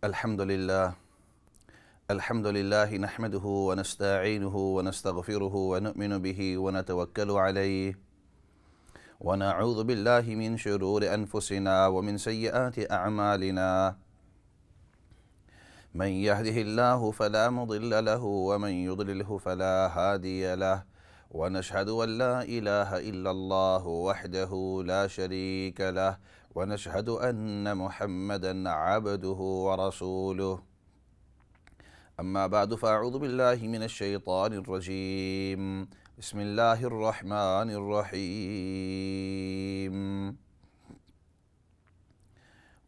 الحمد لله نحمده ونستعينه ونستغفره ونؤمن به ونتوكل عليه ونعوذ بالله من شرور أنفسنا ومن سيئات أعمالنا من يهده الله فلا مضل له ومن يضلله فلا هادي له ونشهد أن لا إله إلا الله وحده لا شريك له ونشهد أن محمدًا عبده ورسوله أما بعد فأعوذ بالله من الشيطان الرجيم بسم الله الرحمن الرحيم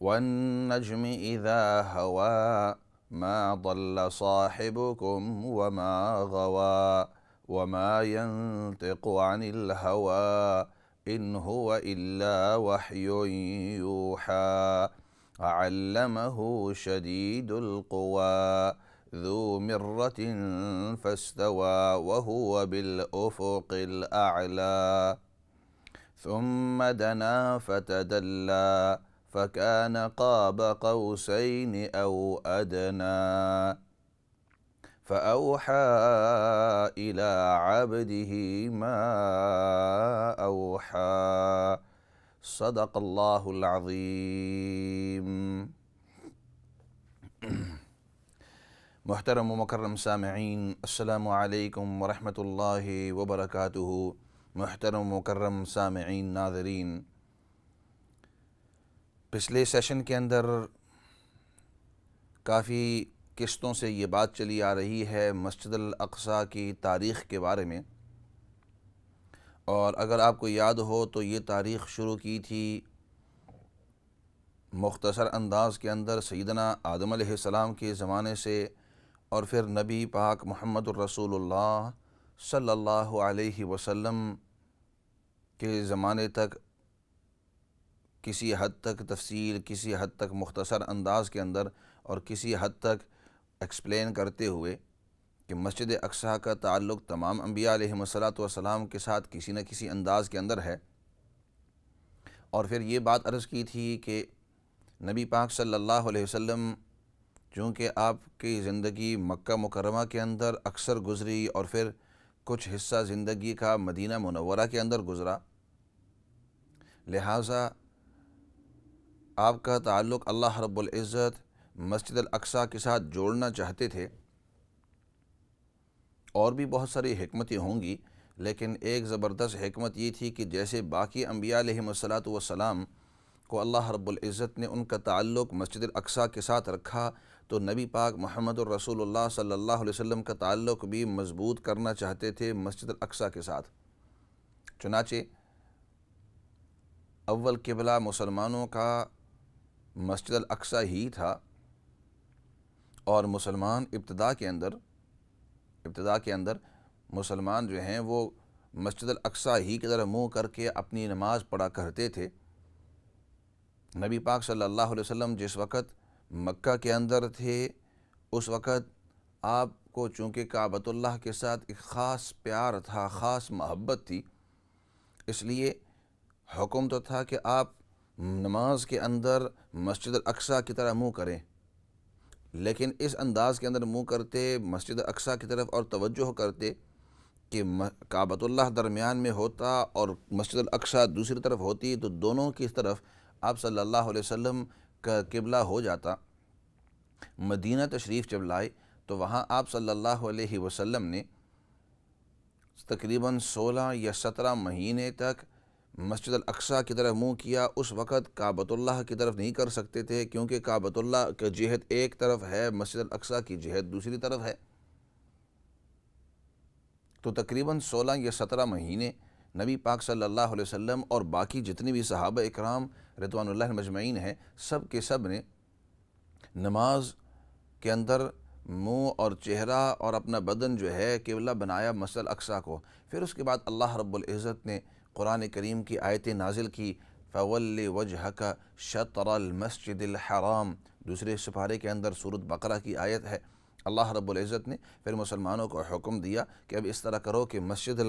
والنجم إذا هوى ما ضل صاحبكم وما غوى وما ينطق عن الهوى إن هو إلا وحي يوحى علمه شديد القوى ذو مرة فاستوى وهو بالأفق الأعلى ثم دنا فتدلى فكان قاب قوسين أو أدنى فأوحى إلى عبده ما أوحى صدق الله العظيم۔ محترم و مکرم سامعین، السلام علیکم ورحمۃ اللہ وبرکاتہ۔ محترم و مکرم سامعین، ناظرین، پچھلے سیشن کے اندر کافی قسطوں سے یہ بات چلی آ رہی ہے مسجد الاقصیٰ کی تاریخ کے بارے میں، اور اگر آپ کو یاد ہو تو یہ تاریخ شروع کی تھی مختصر انداز کے اندر سیدنا آدم علیہ السلام کے زمانے سے، اور پھر نبی پاک محمد الرسول اللہ صلی اللہ علیہ وسلم کے زمانے تک کسی حد تک تفصیل، کسی حد تک مختصر انداز کے اندر، اور کسی حد تک ایکسپلین کرتے ہوئے کہ مسجد اقصیٰ کا تعلق تمام انبیاء علیہم السلام کے ساتھ کسی نہ کسی انداز کے اندر ہے۔ اور پھر یہ بات عرض کی تھی کہ نبی پاک صلی اللہ علیہ وسلم چونکہ آپ کی زندگی مکہ مکرمہ کے اندر اکثر گزری اور پھر کچھ حصہ زندگی کا مدینہ منورہ کے اندر گزرا، لہٰذا آپ کا تعلق اللہ رب العزت مسجد الاقصیٰ کے ساتھ جوڑنا چاہتے تھے۔ اور بھی بہت ساری حکمتیں ہوں گی، لیکن ایک زبردست حکمت یہ تھی کہ جیسے باقی انبیاء علیہم السلام کو اللہ رب العزت نے ان کا تعلق مسجد الاقصیٰ کے ساتھ رکھا، تو نبی پاک محمد الرسول اللہ صلی اللہ علیہ وسلم کا تعلق بھی مضبوط کرنا چاہتے تھے مسجد الاقصیٰ کے ساتھ۔ چنانچہ اول قبلہ مسلمانوں کا مسجد الاقصیٰ ہی تھا، اور مسلمان ابتدا کے اندر مسلمان جو ہیں وہ مسجد الاقصیٰ ہی کی طرف منہ کر کے اپنی نماز پڑھا کرتے تھے۔ نبی پاک صلی اللہ علیہ وسلم جس وقت مکہ کے اندر تھے، اس وقت آپ کو چونکہ کعبۃ اللہ کے ساتھ ایک خاص پیار تھا، خاص محبت تھی، اس لیے حکم تو تھا کہ آپ نماز کے اندر مسجد الاقصیٰ کی طرف منہ کریں، لیکن اس انداز کے اندر منہ کرتے مسجد الاقصیٰ کی طرف اور توجہ کرتے کہ کعبۃ اللہ درمیان میں ہوتا اور مسجد الاقصیٰ دوسری طرف ہوتی، تو دونوں کی طرف آپ صلی اللہ علیہ وسلم کا قبلہ ہو جاتا۔ مدینہ تشریف جب لائے تو وہاں آپ صلی اللہ علیہ وسلم نے تقریباً 16 یا 17 مہینے تک مسجد الاقصیٰ کی طرف منہ کیا۔ اس وقت کعبۃ اللہ کی طرف نہیں کر سکتے تھے، کیونکہ کعبۃ اللہ کی جہت ایک طرف ہے، مسجد الاقصیٰ کی جہت دوسری طرف ہے۔ تو تقریباً 16 یا 17 مہینے نبی پاک صلی اللہ علیہ وسلم اور باقی جتنے بھی صحابہ اکرام رضوان اللہ مجمعین ہیں، سب کے سب نے نماز کے اندر منہ اور چہرہ اور اپنا بدن جو ہے قبلہ بنایا مسجد الاقصیٰ کو۔ پھر اس کے بعد اللہ رب العزت نے قرآن کریم کی آیتیں نازل کی، فَوَلِّ وَجْهَكَ شَطْرَ الْمَسْجِدِ الْحَرَامِ، دوسرے سپارے کے اندر سورۃ بقرہ کی آیت ہے۔ اللہ رب العزت نے پھر مسلمانوں کو حکم دیا کہ اب اس طرح کرو کہ مسجد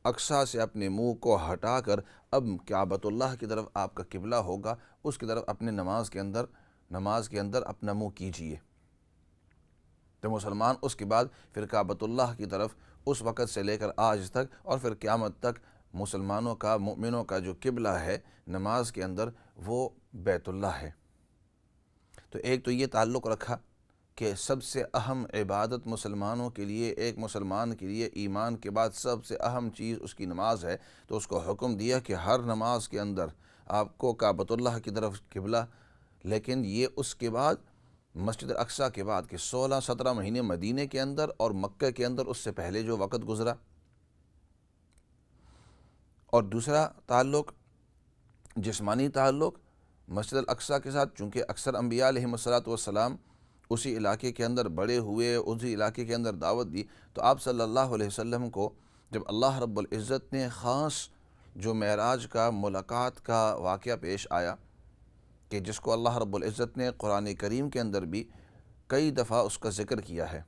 اقصیٰ سے اپنے منہ کو ہٹا کر اب کعبۃ اللہ کی طرف آپ کا قبلہ ہوگا، اس کی طرف اپنے نماز کے اندر نماز کے اندر اپنا منہ کیجیے۔ تو مسلمان اس کے بعد پھر کعبۃ اللہ کی طرف اس وقت سے لے کر آج تک اور پھر قیامت تک مسلمانوں کا، مؤمنوں کا جو قبلہ ہے نماز کے اندر وہ بیت اللہ ہے۔ تو ایک تو یہ تعلق رکھا کہ سب سے اہم عبادت مسلمانوں کے لیے، ایک مسلمان کے لیے ایمان کے بعد سب سے اہم چیز اس کی نماز ہے، تو اس کو حکم دیا کہ ہر نماز کے اندر آپ کو کعبۃ اللہ کی طرف قبلہ۔ لیکن یہ اس کے بعد مسجد اقصیٰ کے بعد کہ 16-17 مہینے مدینہ کے اندر اور مکہ کے اندر اس سے پہلے جو وقت گزرا۔ اور دوسرا تعلق جسمانی تعلق مسجد الاقصیٰ کے ساتھ، چونکہ اکثر انبیاء علیہم السلام اسی علاقے کے اندر بڑے ہوئے، اسی علاقے کے اندر دعوت دی، تو آپ صلی اللہ علیہ وسلم کو جب اللہ رب العزت نے خاص جو معراج کا، ملاقات کا واقعہ پیش آیا کہ جس کو اللہ رب العزت نے قرآن کریم کے اندر بھی کئی دفعہ اس کا ذکر کیا ہے،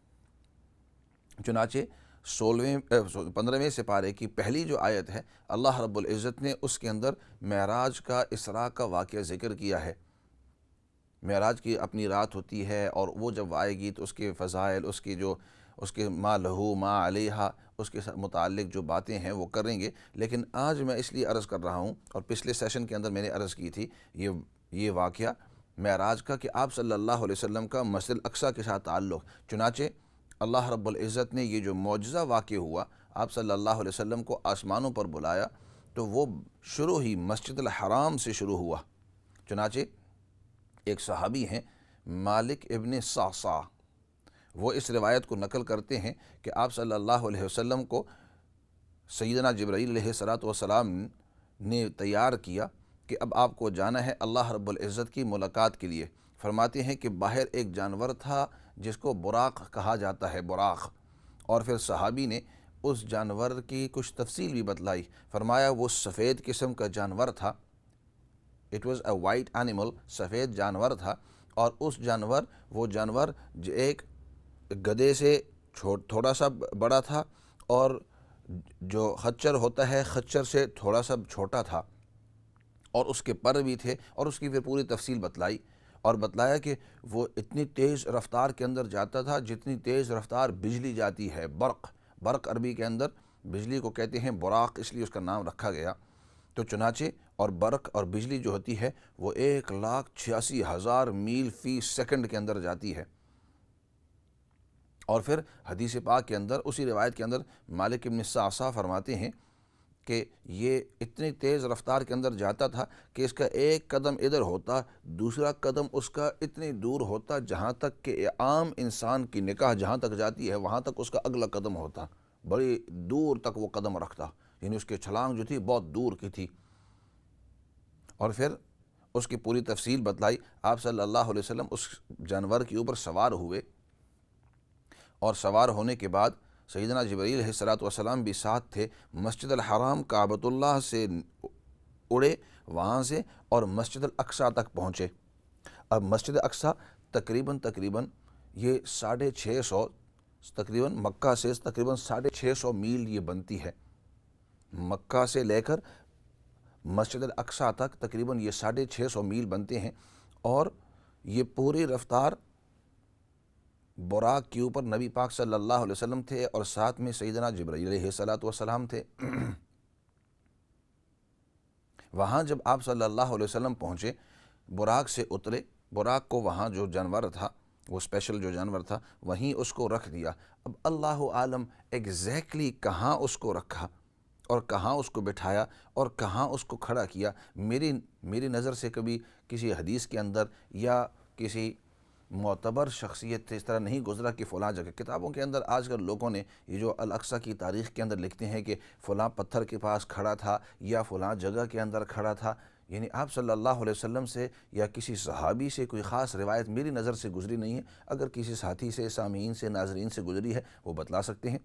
چنانچہ 15ویں سپارے کی پہلی جو آیت ہے اللہ رب العزت نے اس کے اندر معراج کا، اسراء کا واقعہ ذکر کیا ہے۔ معراج کی اپنی رات ہوتی ہے اور وہ جب آئے گی تو اس کے فضائل، اس کے ما لہو ما علیہا، اس کے متعلق جو باتیں ہیں وہ کریں گے۔ لیکن آج میں اس لیے عرض کر رہا ہوں، اور پچھلے سیشن کے اندر میں نے عرض کی تھی یہ واقعہ معراج کا کہ آپ صلی اللہ علیہ وسلم کا مسجد اقصیٰ کے ساتھ تعلق، چنانچہ اللہ رب العزت نے یہ جو معجزہ واقع ہوا، آپ صلی اللہ علیہ وسلم کو آسمانوں پر بلایا، تو وہ شروع ہی مسجد الحرام سے شروع ہوا۔ چنانچہ ایک صحابی ہیں مالک ابن صعصع، وہ اس روایت کو نقل کرتے ہیں کہ آپ صلی اللہ علیہ وسلم کو سیدنا جبرائیل علیہ السلام نے تیار کیا کہ اب آپ کو جانا ہے اللہ رب العزت کی ملاقات کے لیے۔ فرماتے ہیں کہ باہر ایک جانور تھا جس کو براق کہا جاتا ہے، براق، اور پھر صحابی نے اس جانور کی کچھ تفصیل بھی بتلائی۔ فرمایا وہ سفید قسم کا جانور تھا، it was a white animal, سفید جانور تھا، اور اس وہ جانور ایک گدھے سے تھوڑا سا بڑا تھا، اور جو خچر ہوتا ہے خچر سے تھوڑا سا چھوٹا تھا، اور اس کے پر بھی تھے، اور اس کی پھر پوری تفصیل بتلائی اور بتلایا کہ وہ اتنی تیز رفتار کے اندر جاتا تھا جتنی تیز رفتار بجلی جاتی ہے، برق عربی کے اندر بجلی کو کہتے ہیں براق، اس لیے اس کا نام رکھا گیا۔ تو چنانچہ اور برق اور بجلی جو ہوتی ہے وہ 1,86,000 میل فی سیکنڈ کے اندر جاتی ہے۔ اور پھر حدیث پاک کے اندر، اسی روایت کے اندر مالک ابن صعصع فرماتے ہیں کہ یہ اتنی تیز رفتار کے اندر جاتا تھا کہ اس کا ایک قدم ادھر ہوتا، دوسرا قدم اس کا اتنی دور ہوتا جہاں تک کہ عام انسان کی نگاہ جہاں تک جاتی ہے وہاں تک اس کا اگلا قدم ہوتا، بڑی دور تک وہ قدم رکھتا، یعنی اس کی چھلانگ جو تھی بہت دور کی تھی۔ اور پھر اس کی پوری تفصیل بتلائی۔ آپ صلی اللہ علیہ وسلم اس جانور کے اوپر سوار ہوئے، اور سوار ہونے کے بعد سیدنا جبرائیل علیہ السلام بھی ساتھ تھے۔ مسجد الحرام کعبۃ اللہ سے اڑے وہاں سے اور مسجد الاقصیٰ تک پہنچے۔ اب مسجد اقصیٰ تقریباً یہ 650، تقریباً مکہ سے تقریباً 650 میل یہ بنتی ہے۔ مکہ سے لے کر مسجد الاقصیٰ تک تقریباً یہ 650 میل بنتے ہیں، اور یہ پوری رفتار براق کے اوپر نبی پاک صلی اللہ علیہ وسلم تھے، اور ساتھ میں سیدنا جبرائیل علیہ السلام تھے۔ وہاں جب آپ صلی اللہ علیہ وسلم پہنچے، براق سے اترے، براق کو وہاں جو جانور تھا، وہ اسپیشل جو جانور تھا، وہیں اس کو رکھ دیا۔ اب اللہ عالم ایگزیکٹلی کہاں اس کو رکھا اور کہاں اس کو بٹھایا اور کہاں اس کو کھڑا کیا، میری نظر سے کبھی کسی حدیث کے اندر یا کسی معتبر شخصیت اس طرح نہیں گزرا کہ فلاں جگہ۔ کتابوں کے اندر آج کل لوگوں نے یہ جو الاقصیٰ کی تاریخ کے اندر لکھتے ہیں کہ فلاں پتھر کے پاس کھڑا تھا یا فلاں جگہ کے اندر کھڑا تھا، یعنی آپ صلی اللہ علیہ وسلم سے یا کسی صحابی سے کوئی خاص روایت میری نظر سے گزری نہیں ہے۔ اگر کسی ساتھی سے، سامعین سے، ناظرین سے گزری ہے وہ بتلا سکتے ہیں۔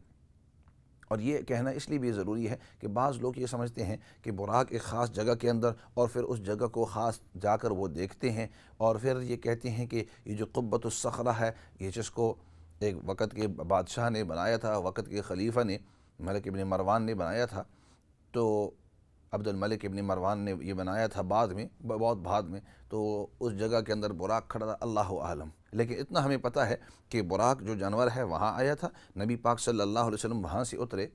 اور یہ کہنا اس لیے بھی ضروری ہے کہ بعض لوگ یہ سمجھتے ہیں کہ براق ایک خاص جگہ کے اندر، اور پھر اس جگہ کو خاص جا کر وہ دیکھتے ہیں، اور پھر یہ کہتے ہیں کہ یہ جو قبۃ الصخرہ ہے، یہ جس کو ایک وقت کے بادشاہ نے بنایا تھا، وقت کے خلیفہ نے، ملک ابن مروان نے بنایا تھا، تو عبد الملک ابن مروان نے یہ بنایا تھا بعد میں، بہت بعد میں، تو اس جگہ کے اندر براق کھڑا تھا، اللہ عالم۔ لیکن اتنا ہمیں پتہ ہے کہ براق جو جانور ہے وہاں آیا تھا، نبی پاک صلی اللہ علیہ وسلم وہاں سے اترے،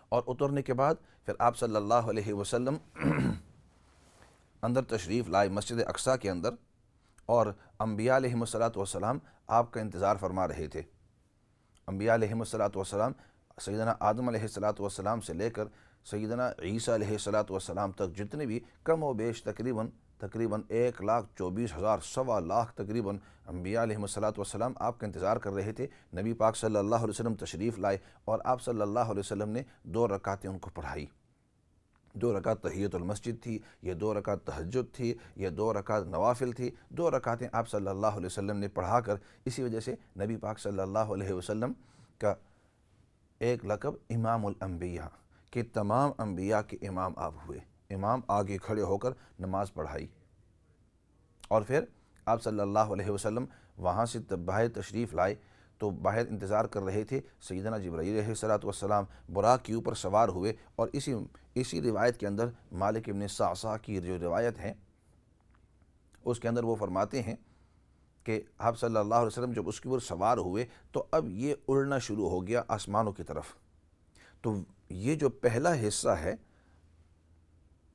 اور اترنے کے بعد پھر آپ صلی اللہ علیہ وسلم اندر تشریف لائے مسجد اقصیٰ کے اندر، اور انبیاء علیہم السلام آپ کا انتظار فرما رہے تھے۔ انبیاء علیہم السلام سیدنا آدم علیہ السلام سے لے کر سیدنا عیسیٰ علیہ السلام تک جتنے بھی کم و بیش تقریباً 1,24,000 سوا لاکھ تقریباً انبیاء علیہم السلام آپ کا انتظار کر رہے تھے۔ نبی پاک صلی اللہ علیہ وسلم تشریف لائے اور آپ صلی اللہ علیہ وسلم نے 2 رکعتیں ان کو پڑھائی۔ 2 رکعت تحیۃ المسجد تھی، یہ 2 رکعت تہجد تھی، یہ 2 رکعت نوافل تھی، 2 رکعتیں آپ صلی اللہ علیہ وسلم نے پڑھا کر، اسی وجہ سے نبی پاک صلی اللہ علیہ وسلم کا ایک لقب امام الانبیاء، کہ تمام انبیاء کے امام آپ ہوئے۔ امام آگے کھڑے ہو کر نماز پڑھائی، اور پھر آپ صلی اللہ علیہ وسلم وہاں سے باہر تشریف لائے، تو باہر انتظار کر رہے تھے سیدنا جبرائیل علیہ السلام، براق کے اوپر سوار ہوئے، اور اسی روایت کے اندر مالک ابن صعصع کی جو روایت ہے اس کے اندر وہ فرماتے ہیں کہ آپ صلی اللہ علیہ وسلم جب اس کے اوپر سوار ہوئے تو اب یہ اڑنا شروع ہو گیا آسمانوں کی طرف۔ تو یہ جو پہلا حصہ ہے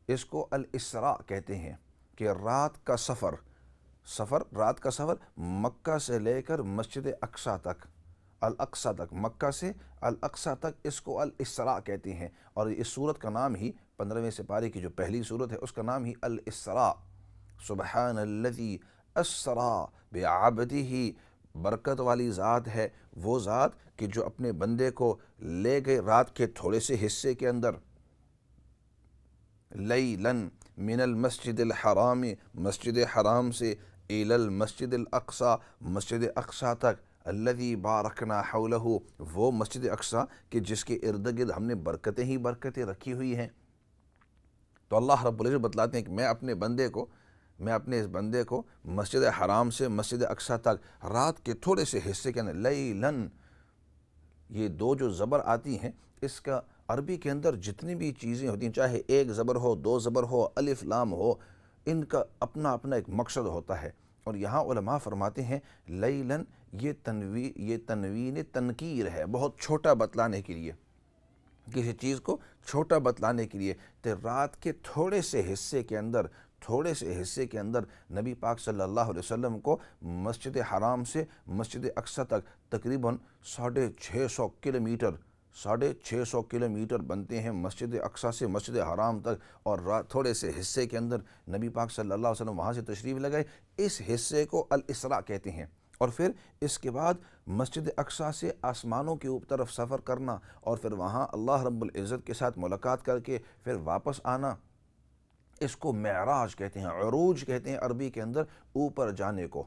اس کو الاسراء کہتے ہیں، کہ رات کا سفر رات کا سفر مکہ سے لے کر مسجد اقصیٰ تک، الاقصیٰ تک، مکہ سے الاقصیٰ تک، اس کو الاسراء کہتے ہیں۔ اور اس سورت کا نام ہی 15ویں سپارے کی جو پہلی سورت ہے اس کا نام ہی الاسراء، سبحان الذی اسریٰ بعبدہ، برکت والی ذات ہے وہ ذات کہ جو اپنے بندے کو لے گئے رات کے تھوڑے سے حصے کے اندر، لیلاً من المسجد الحرام، مسجد حرام سے، الی المسجد الاقصیٰ، مسجد اقصیٰ تک، الذی بارکنا حولہ، وہ مسجد اقصیٰ کہ جس کے ارد گرد ہم نے برکتیں ہی برکتیں رکھی ہوئی ہیں۔ تو اللہ رب العزت بتلاتے ہیں کہ میں اپنے اس بندے کو مسجد حرام سے مسجد اقصیٰ تک رات کے تھوڑے سے حصے کے اندر، لیلاً، یہ 2 جو زبر آتی ہیں اس کا عربی کے اندر جتنی بھی چیزیں ہوتی ہیں، چاہے 1 زبر ہو، 2 زبر ہو، الف لام ہو، ان کا اپنا اپنا ایک مقصد ہوتا ہے۔ اور یہاں علماء فرماتے ہیں لیلاً یہ تنوین تنکیر ہے، بہت چھوٹا بتلانے کے لیے، کسی چیز کو چھوٹا بتلانے کے لیے۔ تو رات کے تھوڑے سے حصے کے اندر نبی پاک صلی اللہ علیہ وسلم کو مسجد حرام سے مسجد اقصیٰ تک تقریباً 650 کلومیٹر، 650 کلومیٹر بنتے ہیں مسجد اقصیٰ سے مسجد حرام تک، اور تھوڑے سے حصے کے اندر نبی پاک صلی اللہ علیہ وسلم وہاں سے تشریف لگائے۔ اس حصے کو الاسراء کہتے ہیں۔ اور پھر اس کے بعد مسجد اقصیٰ سے آسمانوں کی طرف سفر کرنا، اور پھر وہاں اللہ رب العزت کے ساتھ ملاقات کر کے پھر واپس آنا، اس کو معراج کہتے ہیں، عروج کہتے ہیں عربی کے اندر اوپر جانے کو۔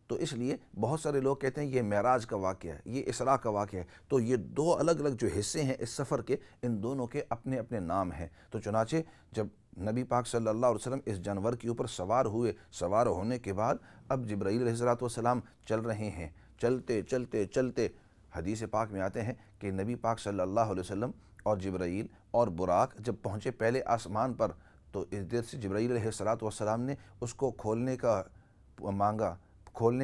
تو اس لیے بہت سارے لوگ کہتے ہیں یہ معراج کا واقعہ ہے، یہ اسراء کا واقعہ ہے۔ تو یہ 2 الگ الگ جو حصے ہیں اس سفر کے، ان دونوں کے اپنے اپنے نام ہیں۔ تو چنانچہ جب نبی پاک صلی اللہ علیہ وسلم اس جانور کے اوپر سوار ہوئے، سوار ہونے کے بعد اب جبرائیل علیہ السلام چل رہے ہیں، چلتے حدیث پاک میں آتے ہیں کہ نبی پاک صلی اللہ علیہ وسلم اور جبرائیل اور براق جب پہنچے پہلے آسمان پر، تو اس دیر سے جبرائیل علیہ السلام نے اس کو کھولنے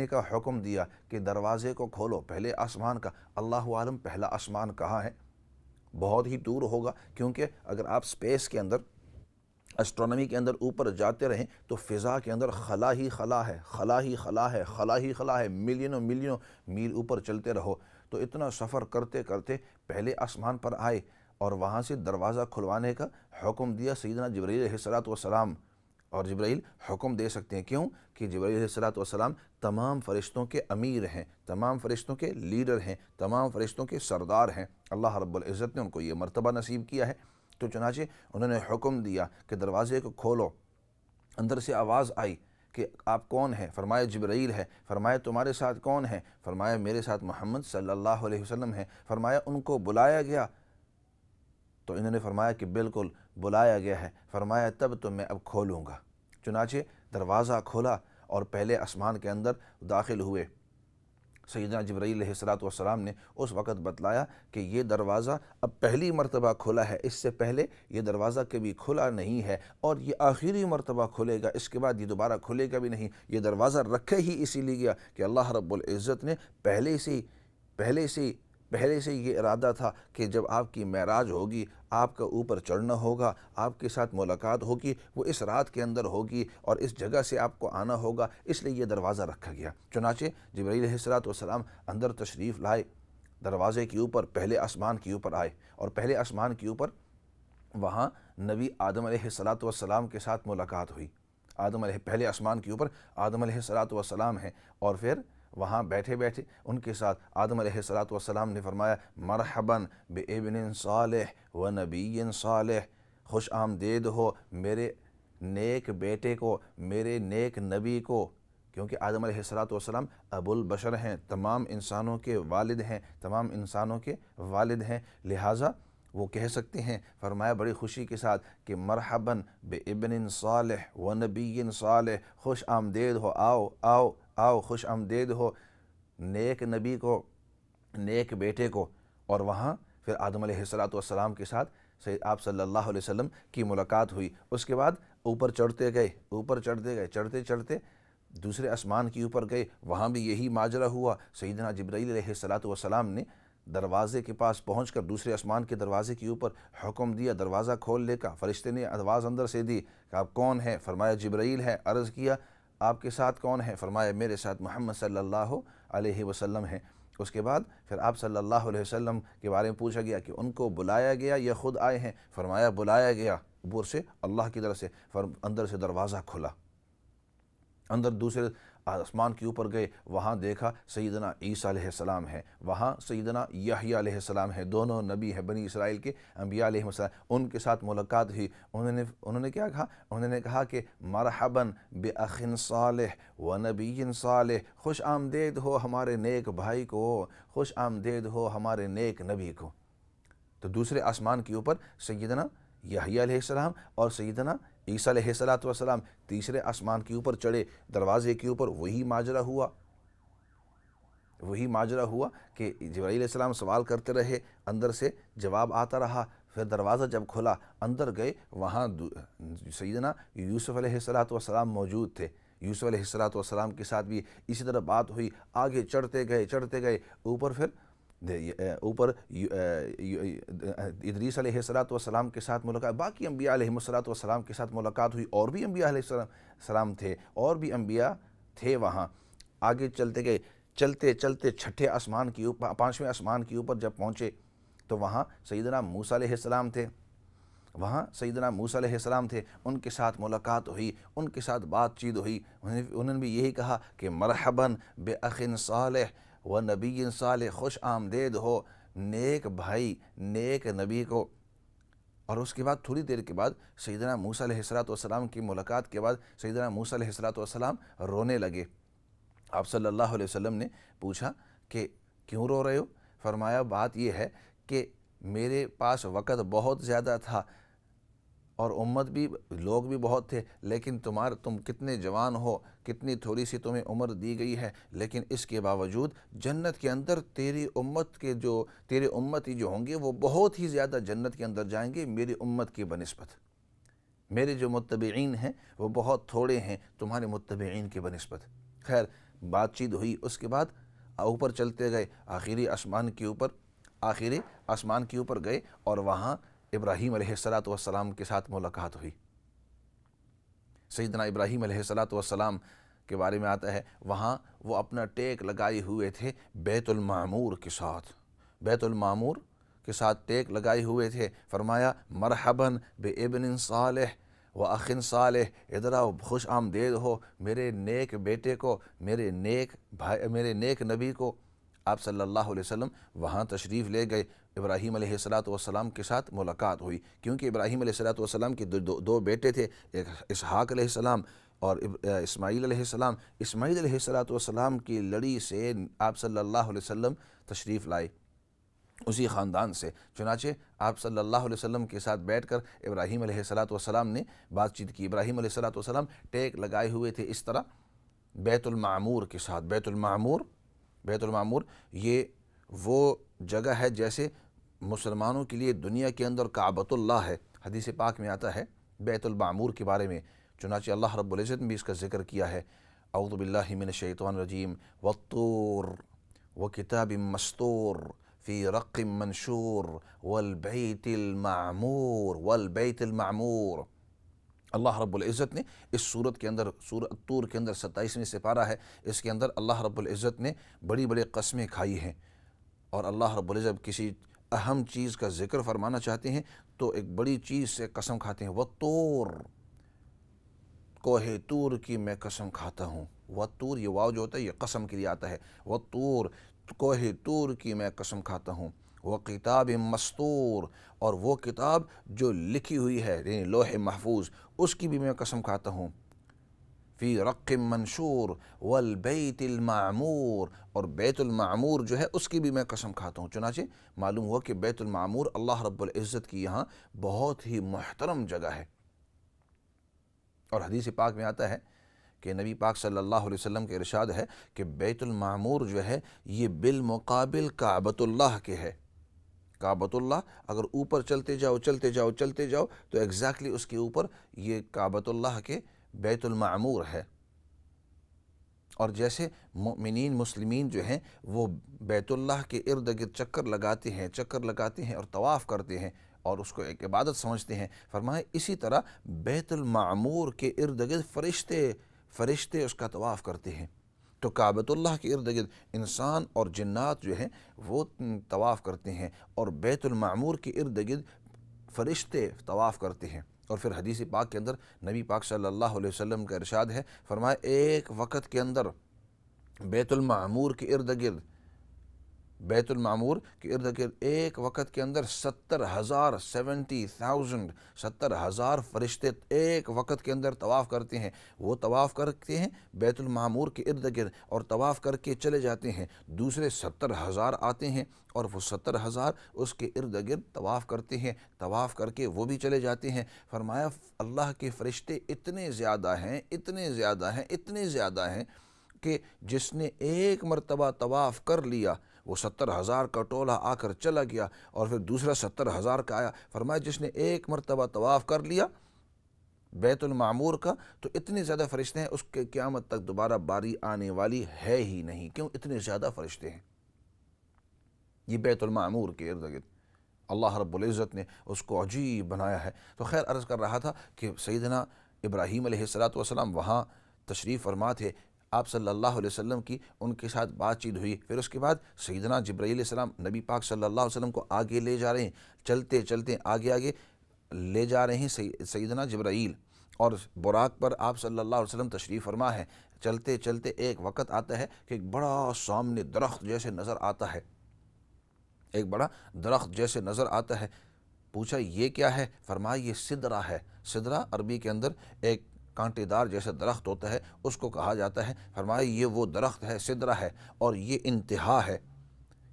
کا حکم دیا کہ دروازے کو کھولو پہلے آسمان کا۔ اللہ عالم پہلا آسمان کہاں ہے، بہت ہی دور ہوگا، کیونکہ اگر آپ سپیس کے اندر، اسٹرونومی کے اندر اوپر جاتے رہیں تو فضا کے اندر خلا ہی خلا ہے، ملینوں میل اوپر چلتے رہو۔ تو اتنا سفر کرتے کرتے پہلے آسمان پر آئے، اور وہاں سے دروازہ کھلوانے کا حکم دیا سیدنا جبرائیل علیہ السلام۔ اور جبرائیل حکم دے سکتے ہیں، کیوں کہ جبرائیل علیہ السلام تمام فرشتوں کے امیر ہیں، تمام فرشتوں کے لیڈر ہیں، تمام فرشتوں کے سردار ہیں۔ اللہ رب العزت نے ان کو یہ مرتبہ نصیب کیا ہے۔ تو چنانچہ انہوں نے حکم دیا کہ دروازے کو کھولو۔ اندر سے آواز آئی کہ آپ کون ہیں؟ فرمایا جبرائیل ہے۔ فرمایا تمہارے ساتھ کون ہے؟ فرمایا میرے ساتھ محمد صلی اللہ علیہ وسلم ہے۔ فرمایا ان کو بلایا گیا؟ تو انہوں نے فرمایا کہ بالکل بلایا گیا ہے۔ فرمایا تب تو میں اب کھولوں گا۔ چنانچہ دروازہ کھولا اور پہلے آسمان کے اندر داخل ہوئے۔ سیدنا جبرائیل علیہ السلام نے اس وقت بتلایا کہ یہ دروازہ اب پہلی مرتبہ کھلا ہے، اس سے پہلے یہ دروازہ کبھی کھلا نہیں ہے، اور یہ آخری مرتبہ کھلے گا، اس کے بعد یہ دوبارہ کھلے گا بھی نہیں۔ یہ دروازہ رکھے ہی اسی لیے گیا کہ اللہ رب العزت نے پہلے سے یہ ارادہ تھا کہ جب آپ کی معراج ہوگی، آپ کا اوپر چڑھنا ہوگا، آپ کے ساتھ ملاقات ہوگی، وہ اس رات کے اندر ہوگی اور اس جگہ سے آپ کو آنا ہوگا، اس لیے یہ دروازہ رکھا گیا۔ چنانچہ جبرائیل علیہ السلام اندر تشریف لائے، دروازے کے اوپر پہلے آسمان کے اوپر آئے، اور پہلے آسمان کے اوپر وہاں نبی آدم علیہ السلام کے ساتھ ملاقات ہوئی۔ پہلے آسمان کے اوپر آدم علیہ السلام ہیں، اور پھر وہاں بیٹھے بیٹھے ان کے ساتھ آدم علیہ السلام نے فرمایا مرحباً بابن صالح و نبی صالح، خوش آمدید ہو میرے نیک بیٹے کو، میرے نیک نبی کو، کیونکہ آدم علیہ السلام ابو البشر ہیں، تمام انسانوں کے والد ہیں، لہٰذا وہ کہہ سکتے ہیں، فرمایا بڑی خوشی کے ساتھ کہ مرحباً بابن صالح و نبی صالح، خوش آمدید ہو، آؤ آؤ آؤ، خوش آمدید ہو نیک نبی کو، نیک بیٹے کو۔ اور وہاں پھر آدم علیہ السلام کے ساتھ آپ صلی اللہ علیہ وسلم کی ملاقات ہوئی۔ اس کے بعد اوپر چڑھتے گئے، چڑھتے چڑھتے دوسرے آسمان کے اوپر گئے، وہاں بھی یہی ماجرا ہوا۔ سیدنا جبرائیل علیہ السلام نے دروازے کے پاس پہنچ کر دوسرے آسمان کے دروازے کے اوپر حکم دیا دروازہ کھولنے کا۔ فرشتے نے آواز اندر سے دی کہ آپ کون ہیں؟ فرمایا جبرائیل ہے۔ عرض کیا آپ کے ساتھ کون ہے؟ فرمایا میرے ساتھ محمد صلی اللہ علیہ وسلم ہیں۔ اس کے بعد پھر آپ صلی اللہ علیہ وسلم کے بارے میں پوچھا گیا کہ ان کو بلایا گیا یا خود آئے ہیں؟ فرمایا بلایا گیا اوپر سے اللہ کی طرف سے۔ اندر سے دروازہ کھلا، اندر دوسرے آسمان کے اوپر گئے، وہاں دیکھا سیدنا عیسیٰ علیہ السلام ہے، وہاں سیدنا یحییٰ علیہ السلام ہے، دونوں نبی ہیں، بنی اسرائیل کے انبیاء علیہ السلام۔ ان کے ساتھ ملاقات ہوئی۔ انہوں نے کیا کہا؟ انہوں نے کہا کہ مرحباً باخ صالح و نبی صالح، خوش آمدید ہو ہمارے نیک بھائی کو، خوش آمدید ہو ہمارے نیک نبی کو۔ تو دوسرے آسمان کے اوپر سیدنا یحییٰ علیہ السلام اور سیدنا عیسیٰ علیہ السلام تیسرے آسمان کے اوپر چڑھے، دروازے کے اوپر وہی ماجرا ہوا کہ جبرائیل علیہ السلام سوال کرتے رہے، اندر سے جواب آتا رہا۔ پھر دروازہ جب کھلا، اندر گئے، وہاں سیدنا یوسف علیہ السلام موجود تھے۔ یوسف علیہ السلام کے ساتھ بھی اسی طرح بات ہوئی۔ آگے چڑھتے گئے اوپر، پھر ادریس علیہ السلام کے ساتھ ملاقات، باقی انبیاء علیہ السلام کے ساتھ ملاقات ہوئی، اور بھی انبیاء علیہ السلام تھے، اور بھی انبیاء تھے وہاں۔ آگے چلتے گئے، چلتے چھٹے آسمان کے اوپر، پانچویں آسمان کے اوپر جب پہنچے تو وہاں سیدنا موسیٰ علیہ السلام تھے، ان کے ساتھ ملاقات ہوئی، ان کے ساتھ بات چیت ہوئی۔ انہوں نے بھی یہی کہا کہ مرحباً باخ صالح و نبی صالح، خوش آمدید ہو نیک بھائی، نیک نبی کو۔ اور اس کے بعد تھوڑی دیر کے بعد سیدنا موسیٰ علیہ السلام کی ملاقات کے بعد سیدنا موسیٰ علیہ السلام رونے لگے۔ آپ صلی اللہ علیہ وسلم نے پوچھا کہ کیوں رو رہے ہو؟ فرمایا بات یہ ہے کہ میرے پاس وقت بہت زیادہ تھا اور امت بھی، لوگ بھی بہت تھے، لیکن تم کتنے جوان ہو، کتنی تھوڑی سی تمہیں عمر دی گئی ہے، لیکن اس کے باوجود جنت کے اندر تیری امتی جو ہوں گے وہ بہت ہی زیادہ جنت کے اندر جائیں گے میری امت کی بنسبت۔ میرے جو متبعین ہیں وہ بہت تھوڑے ہیں تمہارے متبعین کی بنسبت۔ خیر بات چیت ہوئی، اس کے بعد اوپر چلتے گئے، آخری آسمان کے اوپر گئے، اور وہاں ابراہیم علیہ السلام کے ساتھ ملاقات ہوئی۔ سیدنا ابراہیم علیہ السلام کے بارے میں آتا ہے، وہاں وہ اپنا ٹیک لگائے ہوئے تھے بیت المعمور کے ساتھ ٹیک لگائے ہوئے تھے۔ فرمایا مرحباً بابن صالح و اخ صالح، ادھر آؤ، خوش آمدید ہو میرے نیک بیٹے کو، میرے نیک نبی کو۔ آپ صلی اللہ علیہ وسلم وہاں تشریف لے گئے، ابراہیم علیہ السلام کے ساتھ ملاقات ہوئی، کیونکہ ابراہیم علیہ السلام کے دو بیٹے تھے، ایک اسحاق علیہ السلام اور اسماعیل علیہ السلام۔ اسماعیل علیہ السلام کی لڑی سے آپ صلی اللہ علیہ وسلم تشریف لائے، اسی خاندان سے۔ چنانچہ آپ صلی اللہ علیہ وسلم کے ساتھ بیٹھ کر ابراہیم علیہ السلام نے بات چیت کی۔ ابراہیم علیہ السلام ٹیک لگائے ہوئے تھے اس طرح بیت المعمور کے ساتھ۔ بیت المعمور بیت المعمور یہ وہ جگہ ہے جیسے مسلمانوں کے لیے دنیا کے اندر کعبۃ اللہ ہے۔ حدیث پاک میں آتا ہے بیت المعمور کے بارے میں، چنانچہ اللہ رب العزت نے بھی اس کا ذکر کیا ہے۔ اعوذ باللہ من الشیطان الرجیم والطور وکتاب مستور فی رق منشور والبیت المعمور والبیت المعمور۔ اللہ رب العزت نے اس سورت کے اندر، سورۃ الطور کے اندر 27ویں سپارہ ہے، اس کے اندر اللہ رب العزت نے بڑی بڑی قسمیں کھائی ہیں، اور اللہ رب العزت کسی اہم چیز کا ذکر فرمانا چاہتے ہیں تو ایک بڑی چیز سے قسم کھاتے ہیں۔ والطور، کوہ طور کی میں قسم کھاتا ہوں۔ والطور، یہ واو جو ہوتا ہے یہ قسم کے لیے آتا ہے۔ والطور، کوہ طور کی میں قسم کھاتا ہوں۔ وکتاب مستور، اور وہ کتاب جو لکھی ہوئی ہے یعنی لوح محفوظ، اس کی بھی میں قسم کھاتا ہوں۔ فی رق منشور والبیت المعمور، اور بیت المعمور جو ہے اس کی بھی میں قسم کھاتا ہوں۔ چنانچہ معلوم ہوا کہ بیت المعمور اللہ رب العزت کی یہاں بہت ہی محترم جگہ ہے، اور حدیث پاک میں آتا ہے کہ نبی پاک صلی اللہ علیہ وسلم کے ارشاد ہے کہ بیت المعمور جو ہے یہ بالمقابل کعبۃ اللہ کے ہے۔ کعبۃ اللہ اگر اوپر چلتے جاؤ چلتے جاؤ چلتے جاؤ تو ایگزیکٹلی اس کے اوپر یہ کعبۃ اللہ کے بیت المعمور ہے۔ اور جیسے مؤمنین مسلمین جو ہیں وہ بیت اللہ کے ارد گرد چکر لگاتے ہیں اور طواف کرتے ہیں اور اس کو ایک عبادت سمجھتے ہیں، فرمایا اسی طرح بیت المعمور کے ارد گرد فرشتے اس کا طواف کرتے ہیں۔ تو کعبۃ اللہ کے ارد گرد انسان اور جنات جو ہیں وہ طواف کرتے ہیں، اور بیت المعمور کے ارد گرد فرشتے طواف کرتے ہیں۔ اور پھر حدیث پاک کے اندر نبی پاک صلی اللہ علیہ وسلم کا ارشاد ہے، فرمایا ایک وقت کے اندر بیت المعمور کے ارد گرد ایک وقت کے اندر 70,000 فرشتے ایک وقت کے اندر طواف کرتے ہیں۔ وہ طواف کرتے ہیں بیت المعمور کے ارد گرد اور طواف کر کے چلے جاتے ہیں، دوسرے 70,000 آتے ہیں اور وہ 70,000 اس کے ارد گرد طواف کرتے ہیں، طواف کر کے وہ بھی چلے جاتے ہیں۔ فرمایا اللہ کے فرشتے اتنے زیادہ ہیں کہ جس نے ایک مرتبہ طواف کر لیا وہ 70,000 کا ٹولہ آ کر چلا گیا، اور پھر دوسرا 70,000 کا آیا۔ فرمایا جس نے ایک مرتبہ طواف کر لیا بیت المعمور کا تو اتنے زیادہ فرشتے ہیں اس کے قیامت تک دوبارہ باری آنے والی ہے ہی نہیں، کیوں؟ اتنے زیادہ فرشتے ہیں یہ بیت المعمور کے ارد گرد۔ اللہ رب العزت نے اس کو عجیب بنایا ہے۔ تو خیر عرض کر رہا تھا کہ سیدنا ابراہیم علیہ السلام وہاں تشریف فرما تھے، آپ صلی اللہ علیہ وسلم کی ان کے ساتھ بات چیت ہوئی، پھر اس کے بعد سیدنا جبرائیل علیہ السلام نبی پاک صلی اللہ علیہ وسلم کو آگے لے جا رہے ہیں، چلتے چلتے آگے لے جا رہے ہیں سیدنا جبرائیل، اور براق پر آپ صلی اللہ علیہ وسلم تشریف فرما ہے۔ چلتے چلتے ایک وقت آتا ہے کہ ایک بڑا سامنے درخت جیسے نظر آتا ہے، پوچھا یہ کیا ہے؟ فرمایا یہ سدرہ ہے۔ سدرہ عربی کے اندر ایک کانٹے دار جیسا درخت ہوتا ہے، اس کو کہا جاتا ہے۔ فرمایا یہ وہ درخت ہے، سدرہ ہے، اور یہ انتہا ہے،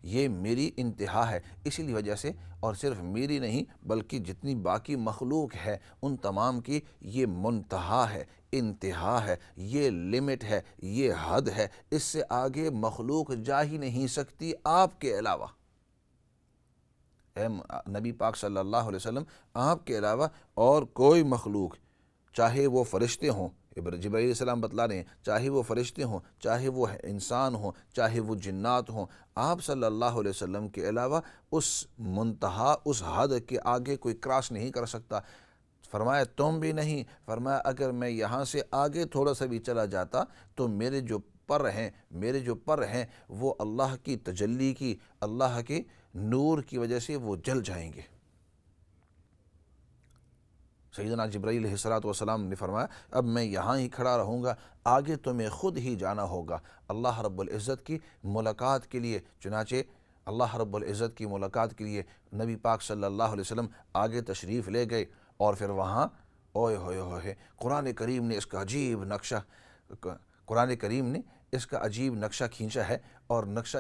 یہ میری انتہا ہے، اسی لیے وجہ سے، اور صرف میری نہیں بلکہ جتنی باقی مخلوق ہے ان تمام کی یہ منتہا ہے، انتہا ہے، یہ لمٹ ہے، یہ حد ہے، اس سے آگے مخلوق جا ہی نہیں سکتی آپ کے علاوہ۔ اے نبی پاک صلی اللہ علیہ وسلم، آپ کے علاوہ اور کوئی مخلوق، چاہے وہ فرشتے ہوں، جبرائیل علیہ السلام بتلا رہے ہیں، چاہے وہ فرشتے ہوں، چاہے وہ انسان ہوں، چاہے وہ جنات ہوں، آپ صلی اللہ علیہ وسلم کے علاوہ اس منتہا، اس حد کے آگے کوئی کراس نہیں کر سکتا۔ فرمایا تم بھی نہیں، فرمایا اگر میں یہاں سے آگے تھوڑا سا بھی چلا جاتا تو میرے جو پر ہیں وہ اللہ کی تجلی کی، اللہ کے نور کی وجہ سے وہ جل جائیں گے۔ سیدنا جبرائیل علیہ السلام نے فرمایا اب میں یہاں ہی کھڑا رہوں گا، آگے تمہیں خود ہی جانا ہوگا اللہ رب العزت کی ملاقات کے لیے۔ چنانچہ اللہ رب العزت کی ملاقات کے لیے نبی پاک صلی اللہ علیہ وسلم آگے تشریف لے گئے، اور پھر وہاں قرآن کریم نے اس کا عجیب نقشہ کھینچا ہے، اور نقشہ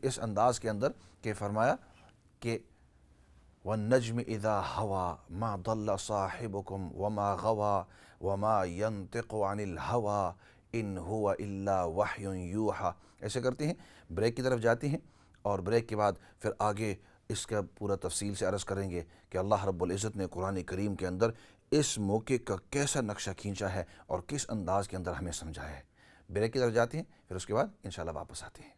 اس انداز کے اندر کہ فرمایا کہ وَالنَّجْمِ إِذَا هَوَى مَا ضَلَّ صَاحِبُكُمْ وَمَا غَوَى وَمَا يَنْطِقُ عَنِ الْهَوَى ان ہوا الا وحی یوحا، ایسے کرتے ہیں، بریک کی طرف جاتے ہیں، اور بریک کے بعد پھر آگے اس کا پورا تفصیل سے عرض کریں گے کہ اللہ رب العزت نے قرآن کریم کے اندر اس موقع کا کیسا نقشہ کھینچا ہے اور کس انداز کے اندر ہمیں سمجھایا ہے۔ بریک کی طرف جاتے ہیں، پھر اس کے بعد انشاءاللہ واپس آتے ہیں۔